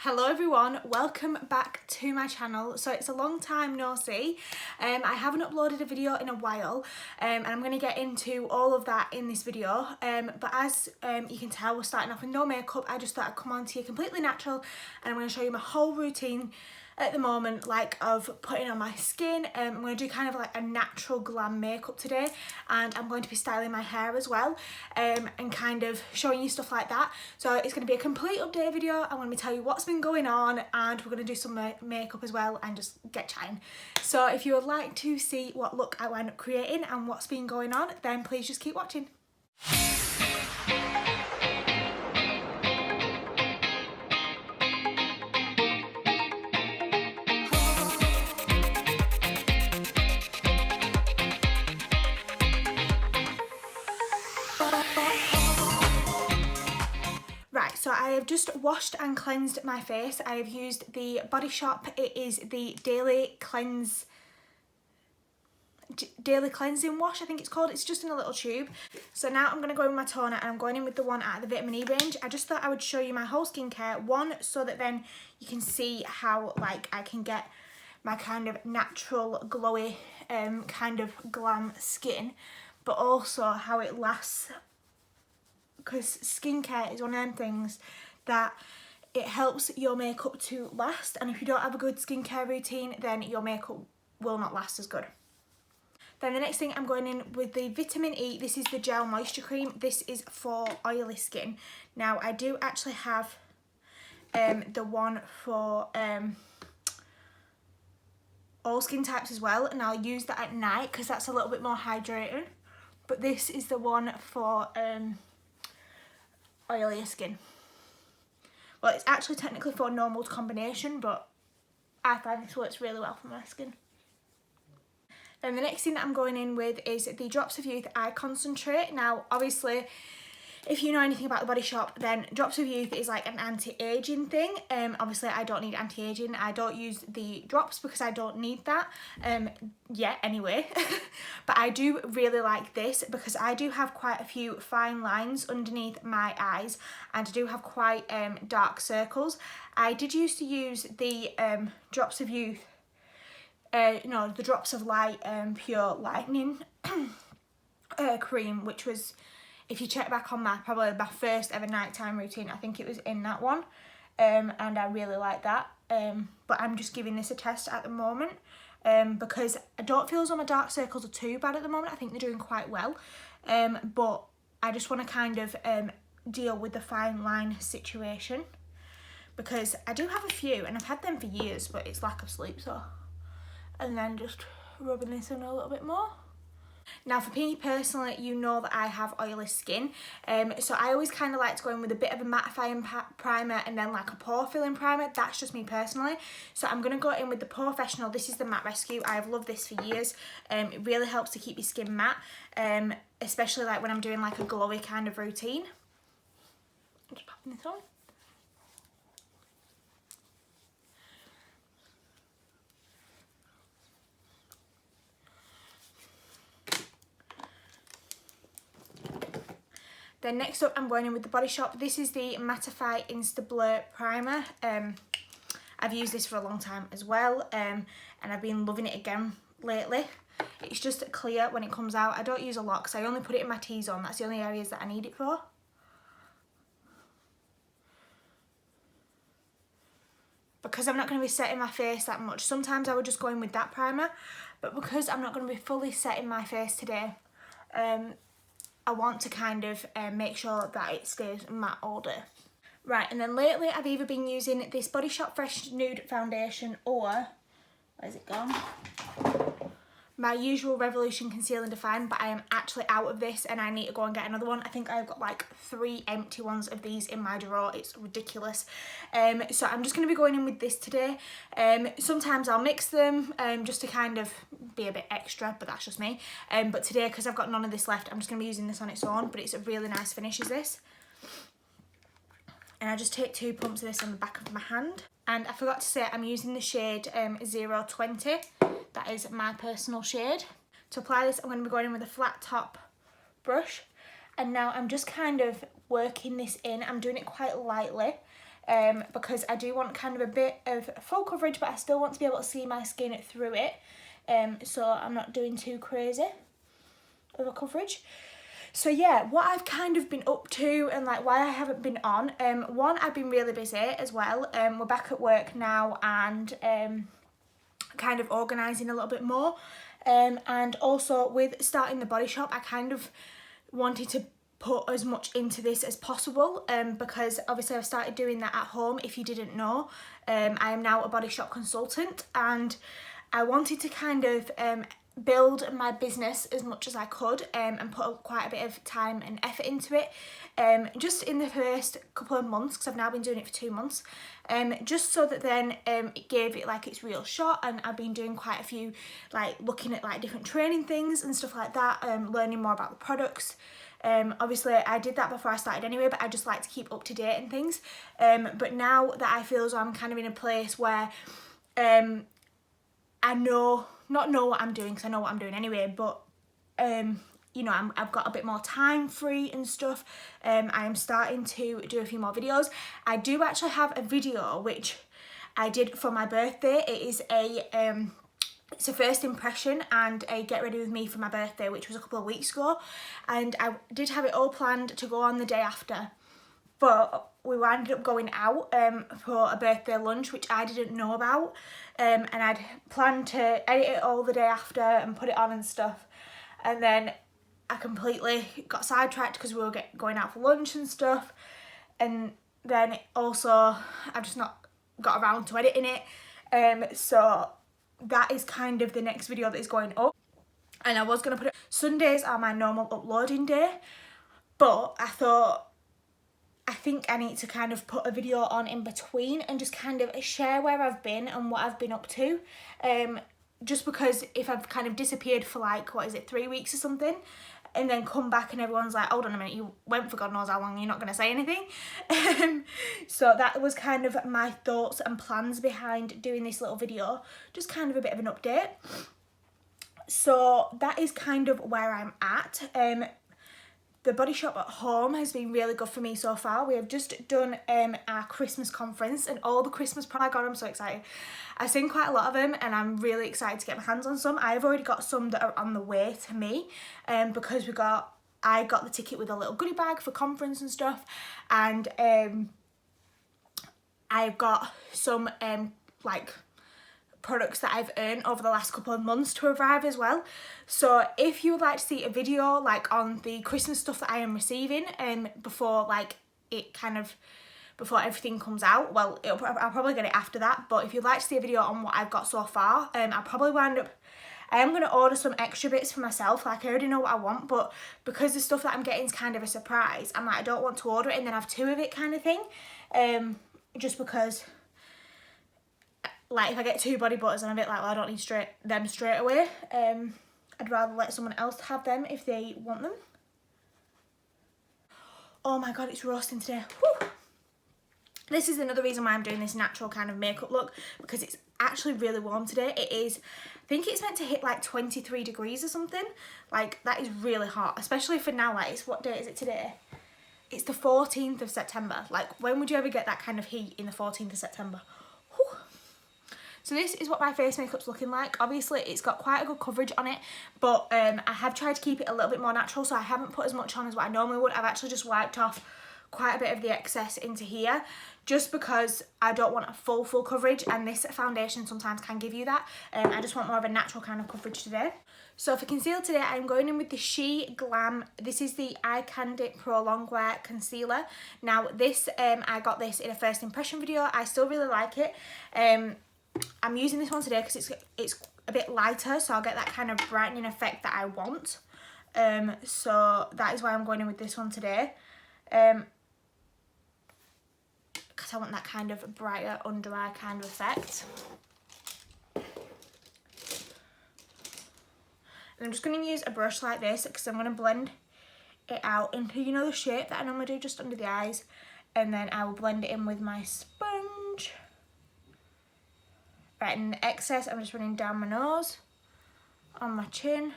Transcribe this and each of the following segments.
Hello everyone, welcome back to my channel. So it's a long time no see. I haven't uploaded a video in a while and I'm going to get into all of that in this video. But as you can tell, we're starting off with no makeup. I just thought I'd come on to you completely natural and I'm going to show you my whole routine at the moment, like of putting on my skin. I'm going to do kind of like a natural glam makeup today, and I'm going to be styling my hair as well, and kind of showing you stuff like that. So it's going to be a complete update video. I'm going to be telling you what's been going on, and we're going to do some makeup as well and just get chatting. So if you would like to see what look I wind up creating and what's been going on, then please just keep watching. Right, so I have just washed and cleansed my face. I have used the Body Shop. It is the Daily Cleansing Wash, I think it's called. It's just in a little tube. So now I'm going to go in with my toner, and I'm going in with the one out of the Vitamin E range. I just thought I would show you my whole skincare, one, so that then you can see how like I can get my kind of natural glowy kind of glam skin, but also how it lasts, because skincare is one of them things that it helps your makeup to last, and if you don't have a good skincare routine, then your makeup will not last as good. Then the next thing, I'm going in with the Vitamin E. This is the Gel Moisture Cream. This is for oily skin. Now I do actually have the one for all skin types as well, and I'll use that at night because that's a little bit more hydrating. But this is the one for oilier skin. Well, it's actually technically for normal combination, but I find this works really well for my skin. Then the next thing that I'm going in with is the Drops of Youth Eye Concentrate. Now, obviously, if you know anything about the Body Shop, then Drops of Youth is like an anti-aging thing. Obviously, I don't need anti-aging. I don't use the drops because I don't need that yet anyway. But I do really like this because I do have quite a few fine lines underneath my eyes, and I do have quite dark circles. I did used to use the Drops of Youth, the Drops of Light Pure Lightening cream, which was, if you check back on probably my first ever nighttime routine, I think it was in that one, and I really like that. But I'm just giving this a test at the moment because I don't feel as though my dark circles are too bad at the moment. I think they're doing quite well, but I just want to kind of deal with the fine line situation because I do have a few and I've had them for years, but it's lack of sleep. So, and then just rubbing this in a little bit more. Now for me personally, you know that I have oily skin, so I always kind of like to go in with a bit of a mattifying primer and then like a pore filling primer. That's just me personally. So I'm going to go in with the Professional. This is the Matte Rescue. I have loved this for years. It really helps to keep your skin matte, especially like when I'm doing like a glowy kind of routine. I'm just popping this on. Then next up, I'm going in with the Body Shop. This is the Mattify Insta Blur Primer. I've used this for a long time as well, and I've been loving it again lately. It's just clear when it comes out. I don't use a lot because I only put it in my T-zone. That's the only areas that I need it for. Because I'm not going to be setting my face that much. Sometimes I would just go in with that primer, but because I'm not going to be fully setting my face today, I want to kind of make sure that it stays matte all day. Right, and then lately I've either been using this Body Shop Fresh Nude Foundation or, where's it gone? My usual Revolution Conceal and Define, but I am actually out of this and I need to go and get another one. I think I've got like 3 empty ones of these in my drawer. It's ridiculous. So I'm just going to be going in with this today. Sometimes I'll mix them just to kind of be a bit extra, but that's just me. But today, because I've got none of this left, I'm just going to be using this on its own, but it's a really nice finish, is this. And I just take 2 pumps of this on the back of my hand. And I forgot to say, I'm using the shade 020. That is my personal shade. To apply this, I'm going to be going in with a flat top brush. And now I'm just kind of working this in. I'm doing it quite lightly. because I do want kind of a bit of full coverage, but I still want to be able to see my skin through it, so I'm not doing too crazy of a coverage. So yeah, what I've kind of been up to and like why I haven't been on, one, I've been really busy as well. We're back at work now and kind of organising a little bit more, and also with starting the body shop, I kind of wanted to put as much into this as possible, because obviously I've started doing that at home. If you didn't know, I am now a body shop consultant, and I wanted to kind of build my business as much as I could, and put quite a bit of time and effort into it, just in the first couple of months, because I've now been doing it for 2 months, just so that then it gave it like its real shot. And I've been doing quite a few, like looking at like different training things and stuff like that, learning more about the products. Obviously I did that before I started anyway, but I just like to keep up to date and things, but now that I feel as though I'm kind of in a place where I not know what I'm doing, because I know what I'm doing anyway, but you know, I've got a bit more time free and stuff. I am starting to do a few more videos. I do actually have a video which I did for my birthday. It is it's a first impression and a get ready with me for my birthday, which was a couple of weeks ago, and I did have it all planned to go on the day after, but we ended up going out for a birthday lunch, which I didn't know about, and I'd planned to edit it all the day after and put it on and stuff, and then I completely got sidetracked because we were going out for lunch and stuff, and then also I've just not got around to editing it, so that is kind of the next video that is going up, and I was going to put it. Sundays are my normal uploading day, but I think I need to kind of put a video on in between and just kind of share where I've been and what I've been up to, just because if I've kind of disappeared for like, what is it, 3 weeks or something, and then come back and everyone's like, hold on a minute, you went for God knows how long, you're not going to say anything. So that was kind of my thoughts and plans behind doing this little video, just kind of a bit of an update. So that is kind of where I'm at. The Body Shop at home has been really good for me so far. We have just done our Christmas conference, and all the Christmas products, oh my God, I'm so excited. I've seen quite a lot of them and I'm really excited to get my hands on some. I've already got some that are on the way to me, because I got the ticket with a little goodie bag for conference and stuff, and I've got some like products that I've earned over the last couple of months to arrive as well. So if you would like to see a video like on the Christmas stuff that I am receiving, before like it kind of, before everything comes out, well, I'll probably get it after that, but if you'd like to see a video on what I've got so far, I'll probably wind up, I am going to order some extra bits for myself. Like I already know what I want, but because the stuff that I'm getting is kind of a surprise, I'm like, I don't want to order it and then have 2 of it kind of thing, just because like if I get 2 body butters, I'm a bit like, well, I don't need them straight away. I'd rather let someone else have them if they want them. Oh my God, it's roasting today. Whew. This is another reason why I'm doing this natural kind of makeup look, because it's actually really warm today. It is, I think it's meant to hit like 23 degrees or something. Like that is really hot, especially for now. Like it's, what day is it today? It's the 14th of September. Like when would you ever get that kind of heat in the 14th of September? Whew. So this is what my face makeup's looking like. Obviously it's got quite a good coverage on it, but I have tried to keep it a little bit more natural, so I haven't put as much on as what I normally would. I've actually just wiped off quite a bit of the excess into here, just because I don't want a full coverage, and this foundation sometimes can give you that. I just want more of a natural kind of coverage today. So for concealer today, I'm going in with the Glam. This is the Eye Candy Pro Longwear Concealer. Now this, I got this in a first impression video. I still really like it. I'm using this one today because it's a bit lighter, so I'll get that kind of brightening effect that I want. So that is why I'm going in with this one today. Because I want that kind of brighter under eye kind of effect. And I'm just going to use a brush like this because I'm going to blend it out into, you know, the shape that I normally do just under the eyes, and then I will blend it in with my sponge. Right, and the excess I'm just running down my nose, on my chin,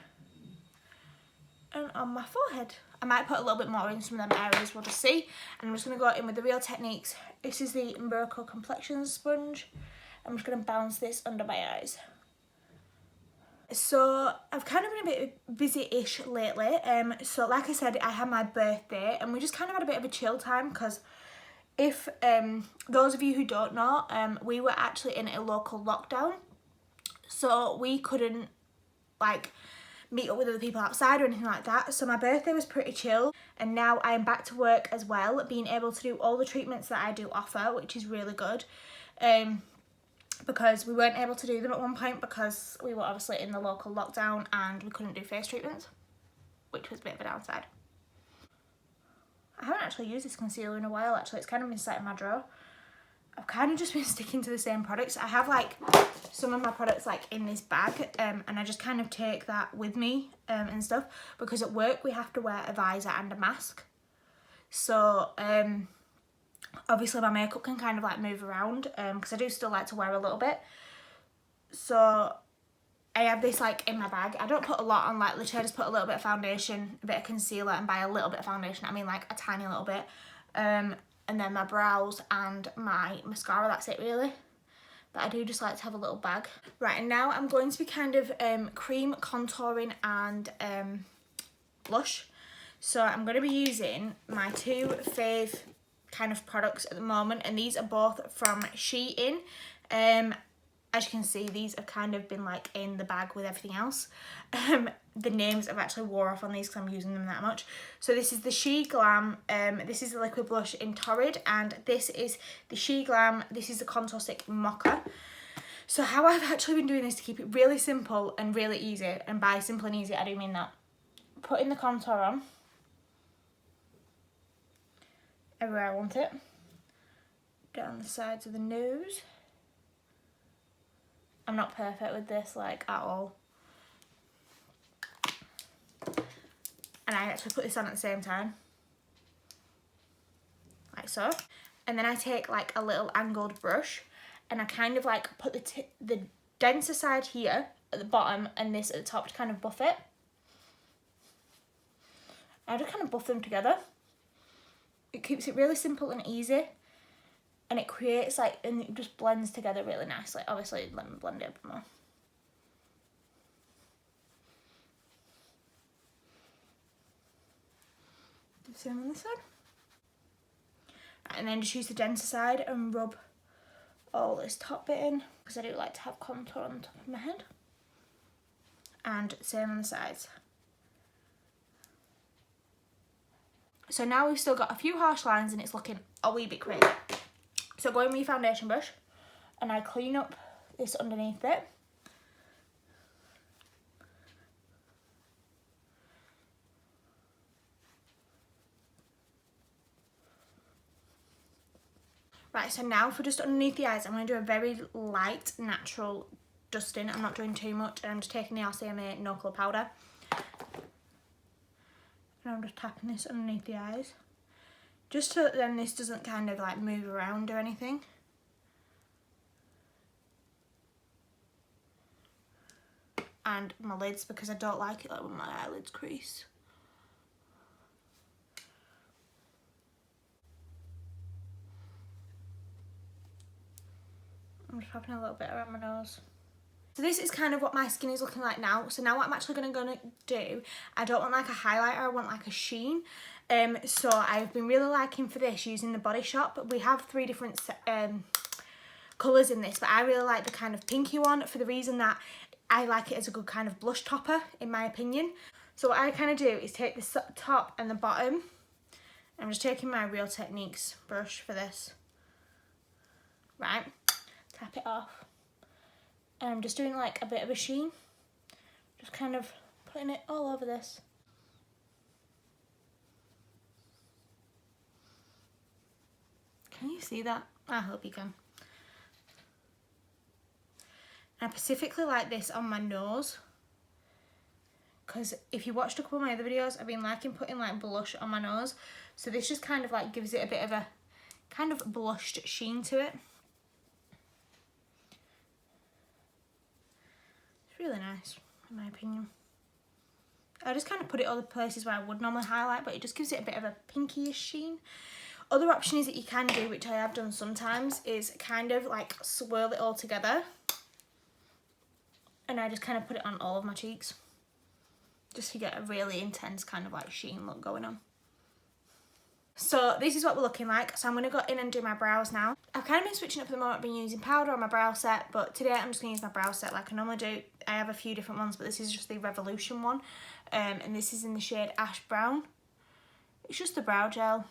and on my forehead. I might put a little bit more in some of them areas, we'll just see. And I'm just going to go in with the Real Techniques. This is the Miracle Complexion Sponge. I'm just going to bounce this under my eyes. So I've kind of been a bit busy-ish lately. So like I said, I had my birthday and we just kind of had a bit of a chill time because if those of you who don't know, we were actually in a local lockdown. So we couldn't like meet up with other people outside or anything like that. So my birthday was pretty chill and now I am back to work as well, being able to do all the treatments that I do offer, which is really good. Because we weren't able to do them at one point because we were obviously in the local lockdown and we couldn't do face treatments, which was a bit of a downside. I haven't actually used this concealer in a while actually, it's kind of been sat in my drawer. I've kind of just been sticking to the same products. I have like some of my products like in this bag and I just kind of take that with me and stuff because at work we have to wear a visor and a mask. So obviously my makeup can kind of like move around because I do still like to wear a little bit. So I have this like in my bag. I don't put a lot on, like literally I just put a little bit of foundation, a bit of concealer, and by a little bit of foundation I mean like a tiny little bit. And then my brows and my mascara, that's it really. But I do just like to have a little bag. Right, and now I'm going to be kind of cream contouring and blush. So I'm going to be using my two fave kind of products at the moment, and these are both from Shein. As you can see, these have kind of been like in the bag with everything else. The names have actually wore off on these because I'm using them that much. So this is the She Glam, this is the liquid blush in Torrid, and this is the She Glam, this is the Contour Stick Mocha. So how I've actually been doing this to keep it really simple and really easy, and by simple and easy I do mean that. Putting the contour on everywhere I want it, down the sides of the nose. I'm not perfect with this, like, at all. And I actually put this on at the same time. Like so. And then I take, like, a little angled brush and I kind of, like, put the denser side here at the bottom and this at the top to kind of buff it. I just kind of buff them together. It keeps it really simple and easy. And it creates like, and it just blends together really nicely. Obviously, let me blend it a bit more. Do the same on this side. And then just use the denser side and rub all this top bit in, because I do like to have contour on the top of my head. And same on the sides. So now we've still got a few harsh lines and it's looking a wee bit crazy. So go in with your foundation brush and I clean up this underneath it. Right, so now for just underneath the eyes, I'm going to do a very light, natural dusting. I'm not doing too much, and I'm just taking the RCMA No Colour Powder. And I'm just tapping this underneath the eyes. Just so that then this doesn't kind of like move around or anything. And my lids, because I don't like it like when my eyelids crease. I'm just popping a little bit around my nose. So this is kind of what my skin is looking like now. So now what I'm actually going to do, I don't want like a highlighter, I want like a sheen. So I've been really liking for this using the Body Shop. We have 3 different colours in this, but I really like the kind of pinky one for the reason that I like it as a good kind of blush topper, in my opinion. So what I kind of do is take the top and the bottom. I'm just taking my Real Techniques brush for this. Right, tap it off. And I'm just doing like a bit of a sheen. Just kind of putting it all over this. Can you see that? I hope you can. And I specifically like this on my nose, because if you watched a couple of my other videos, I've been liking putting like blush on my nose. So this just kind of like gives it a bit of a kind of blushed sheen to it. It's really nice, in my opinion. I just kind of put it other places where I would normally highlight, but it just gives it a bit of a pinkyish sheen. Other option is that you can do, which I have done sometimes, is kind of like swirl it all together. And I just kind of put it on all of my cheeks. Just to get a really intense kind of like sheen look going on. So this is what we're looking like. So I'm going to go in and do my brows now. I've kind of been switching up at the moment. I've been using powder on my brow set, but today I'm just going to use my brow set like I normally do. I have a few different ones, but this is just the Revolution one. And this is in the shade Ash Brown. It's just the brow gel.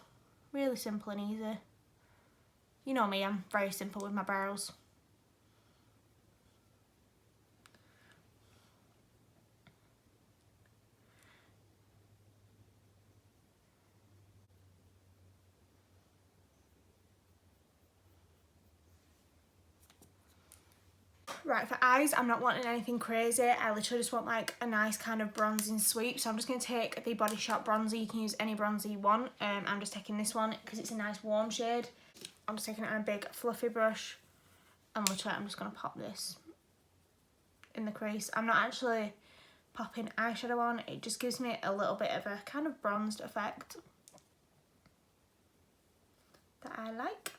Really simple and easy. You know me, I'm very simple with my brows. Right, for eyes, I'm not wanting anything crazy. I literally just want like a nice kind of bronzing sweep. So I'm just going to take the Body Shop bronzer. You can use any bronzer you want. I'm just taking this one because it's a nice warm shade. I'm just taking it on a big fluffy brush. And literally I'm just going to pop this in the crease. I'm not actually popping eyeshadow on. It just gives me a little bit of a kind of bronzed effect that I like.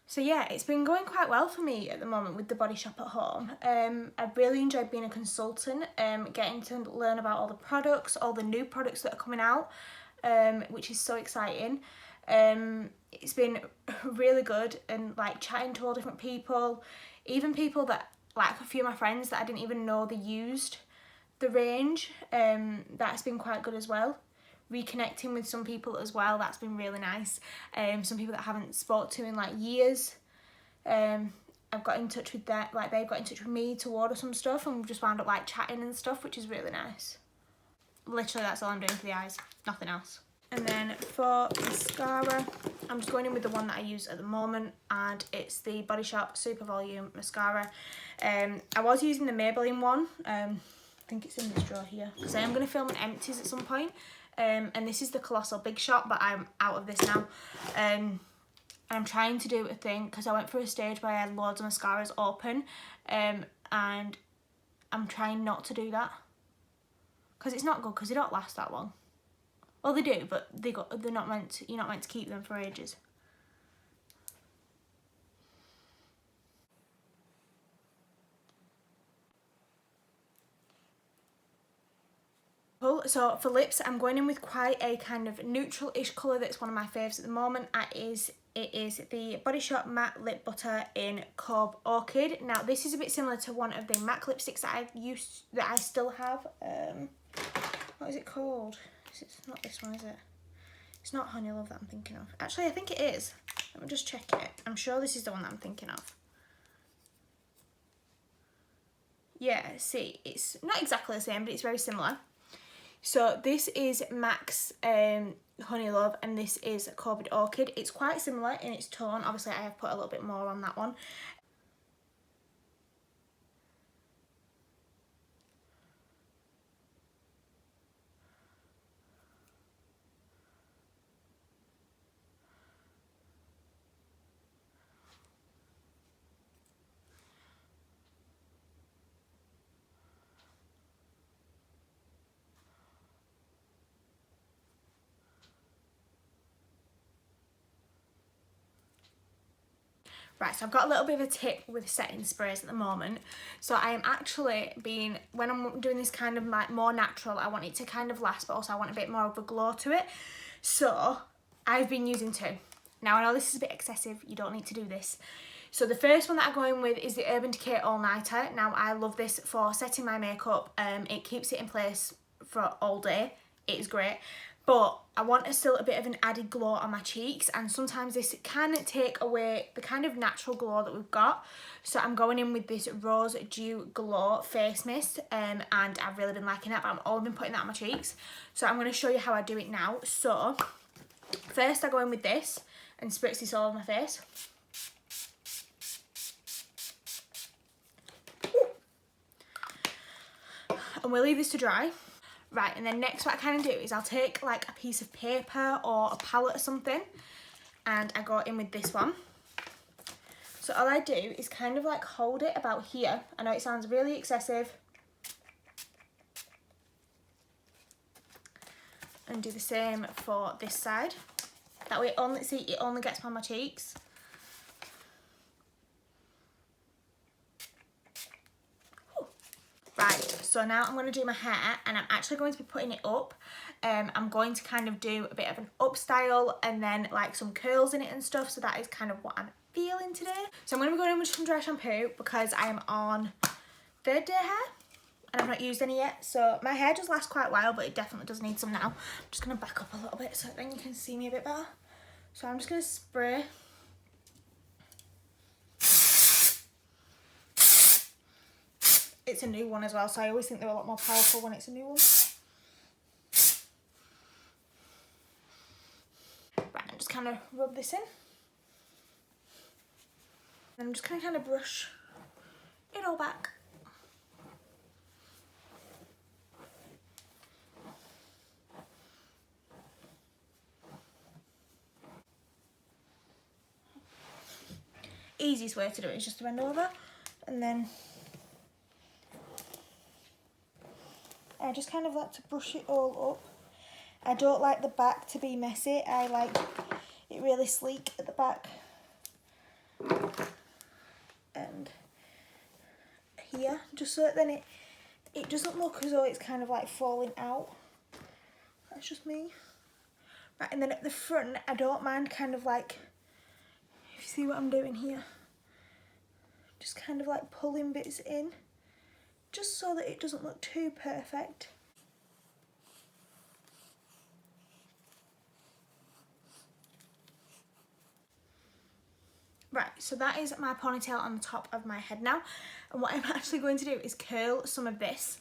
So yeah, it's been going quite well for me at the moment with the Body Shop at home. I've really enjoyed being a consultant, getting to learn about all the products, all the new products that are coming out, which is so exciting. It's been really good, and like chatting to all different people, even people that, like a few of my friends that I didn't even know they used the range, that's been quite good as well. Reconnecting with some people as well, that's been really nice. Some people that I haven't spoke to in like years, I've got in touch with them, like they've got in touch with me to order some stuff, and we've just wound up like chatting and stuff, which is really nice. Literally that's all I'm doing for the eyes, nothing else. And then for mascara, I'm just going in with the one that I use at the moment, and it's the Body Shop Super Volume Mascara. I was using the Maybelline one, I think it's in this drawer here, because I am going to film an empties at some point. And this is the Colossal Big Shot, but I'm out of this now. And I'm trying to do a thing, because I went through a stage where I had loads of mascaras open, and I'm trying not to do that, because it's not good, because they don't last that long. Well, they do, but they're not meant to, you're not meant to keep them for ages. So for lips, I'm going in with quite a kind of neutral-ish colour that's one of my faves at the moment. It is the Body Shop Matte Lip Butter in Cove Orchid. Now this is a bit similar to one of the MAC lipsticks that I still have. What is it called? It's not this one, is it? It's not Honey Love that I'm thinking of. Actually, I think it is. Let me just check it. I'm sure this is the one that I'm thinking of. Yeah, see, it's not exactly the same, but it's very similar. So this is MAC's Honey Love, and this is Cove Orchid. It's quite similar in its tone. Obviously, I have put a little bit more on that one. Right, so I've got a little bit of a tip with setting sprays at the moment. So I am actually when I'm doing this kind of like more natural, I want it to kind of last, but also I want a bit more of a glow to it. So I've been using two. Now I know this is a bit excessive, you don't need to do this. So the first one that I'm going with is the Urban Decay All Nighter. Now I love this for setting my makeup. It keeps it in place for all day. It is great. But I want still a bit of an added glow on my cheeks, and sometimes this can take away the kind of natural glow that we've got. So I'm going in with this Rose Dew Glow face mist, and I've really been liking that, but I've only been putting that on my cheeks. So I'm going to show you how I do it now. So first I go in with this and spritz this all over my face. And we'll leave this to dry. Right, and then next what I kind of do is I'll take like a piece of paper or a palette or something, and I go in with this one. So all I do is kind of like hold it about here. I know it sounds really excessive. And do the same for this side. That way it only gets on my cheeks. Ooh. Right, so now I'm going to do my hair, and I'm actually going to be putting it up. I'm going to kind of do a bit of an up style and then like some curls in it and stuff. So that is kind of what I'm feeling today. So I'm going to be going in with some dry shampoo because I am on 3rd day hair. And I've not used any yet, so my hair does last quite a while, but it definitely does need some now. I'm just going to back up a little bit so then you can see me a bit better. So I'm just going to spray. It's a new one as well, so I always think they're a lot more powerful when it's a new one. Right, I'm just kind of rub this in. And I'm just going to kind of brush it all back. Easiest way to do it is just to bend over, and then I just kind of like to brush it all up. I don't like the back to be messy. I like it really sleek at the back and here, just so that then it doesn't look as though it's kind of like falling out. That's just me. Right, and then at the front I don't mind kind of like, if you see what I'm doing here, just kind of like pulling bits in, just so that it doesn't look too perfect. Right, so that is my ponytail on the top of my head now, and what I'm actually going to do is curl some of this.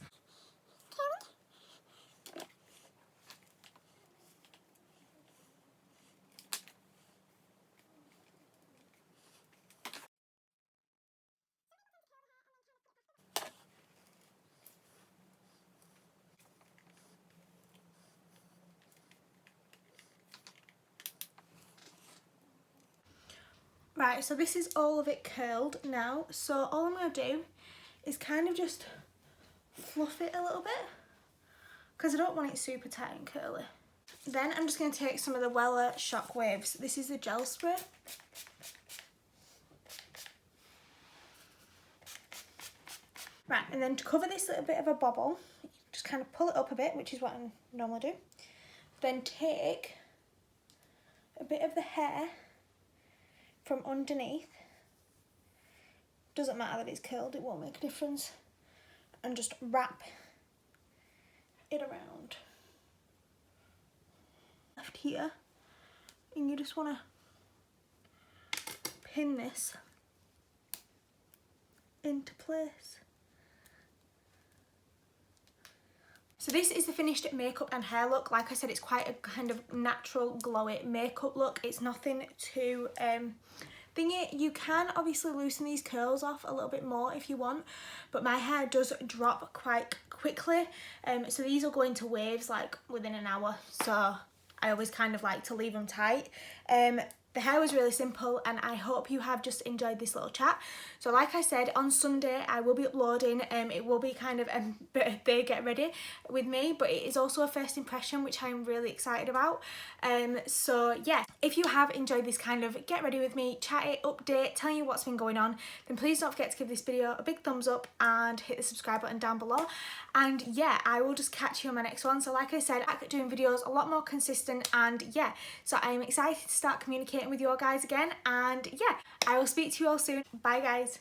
Right, so this is all of it curled now, so all I'm going to do is kind of just fluff it a little bit, because I don't want it super tight and curly. Then I'm just going to take some of the Wella Shockwaves. This is the gel spray. Right, and then to cover this little bit of a bobble, just kind of pull it up a bit, which is what I normally do. Then take a bit of the hair from underneath. Doesn't matter that it's curled, it won't make a difference. And just wrap it around. Left here, and you just want to pin this into place. So this is the finished makeup and hair look. Like I said, it's quite a kind of natural glowy makeup look. It's nothing too thingy. You can obviously loosen these curls off a little bit more if you want, but my hair does drop quite quickly, so these will go into waves like within an hour, so I always kind of like to leave them tight. The hair was really simple, and I hope you have just enjoyed this little chat. So like I said, on Sunday I will be uploading, it will be kind of a birthday get ready with me, but it is also a first impression, which I'm really excited about. So yeah, if you have enjoyed this kind of get ready with me, chatty update, telling you what's been going on, then please don't forget to give this video a big thumbs up and hit the subscribe button down below. And yeah, I will just catch you on my next one. So like I said, I'm doing videos a lot more consistent, and yeah, so I'm excited to start communicating with you all guys again. And yeah, I will speak to you all soon. Bye guys.